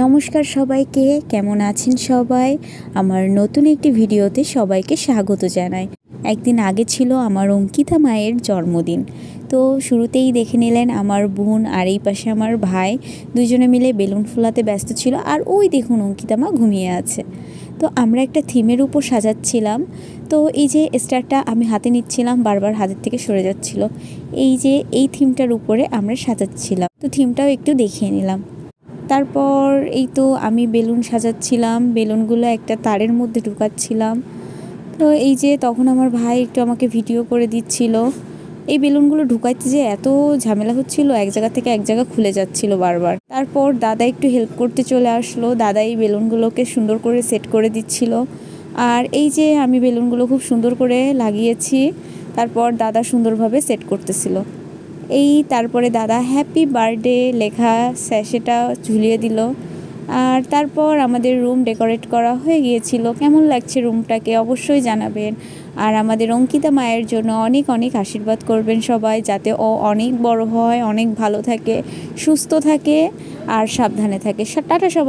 নমস্কার সবাইকে, কেমন আছেন সবাই? আমার নতুন একটি ভিডিওতে সবাইকে স্বাগত জানাই। একদিন আগে ছিল আমার অঙ্কিতা মায়ের জন্মদিন। তো শুরুতেই দেখে নিলেন আমার বোন আর এই পাশে আমার ভাই দুজনে মিলে বেলুন ফোলাতে ব্যস্ত ছিল। আর ওই দেখুন অঙ্কিতা মা ঘুমিয়ে আছে। তো আমরা একটা থিমের উপর সাজাচ্ছিলাম। তো এই যে স্টারটা আমি হাতে নিচ্ছিলাম, বারবার হাতের থেকে সরে যাচ্ছিল। এই যে এই থিমটার উপরে আমরা সাজাচ্ছিলাম, তো থিমটাও একটু দেখিয়ে নিলাম। তারপর এই তো আমি বেলুন সাজাচ্ছিলাম, বেলুনগুলো একটা তারের মধ্যে ঢুকাচ্ছিলাম। তো এই যে তখন আমার ভাই একটু আমাকে ভিডিও করে দিচ্ছিল। এই বেলুনগুলো ঢুকাইতে যে এত ঝামেলা হচ্ছিল, এক জায়গা থেকে এক জায়গা খুলে যাচ্ছিল বারবার। তারপর দাদা একটু হেল্প করতে চলে আসলো, দাদা এই বেলুনগুলোকে সুন্দর করে সেট করে দিচ্ছিল। আর এই যে আমি বেলুনগুলো খুব সুন্দর করে লাগিয়েছি, তারপর দাদা সুন্দরভাবে সেট করতেছিল। তারপরে দাদা হ্যাপি বার্থডে লেখা স্যাশেটা ঝুলিয়ে দিল। আর তারপর আমাদের রুম ডেকোরেট করা হয়ে গিয়েছিল। কেমন লাগছে রুমটাকে অবশ্যই জানাবেন। আর আমাদের অঙ্কিতা মায়ের জন্য অনেক অনেক আশীর্বাদ করবেন সবাই, যাতে ও অনেক বড় হয়, অনেক ভালো থাকে, সুস্থ থাকে আর সাবধানে থাকে। টাটা সবাই।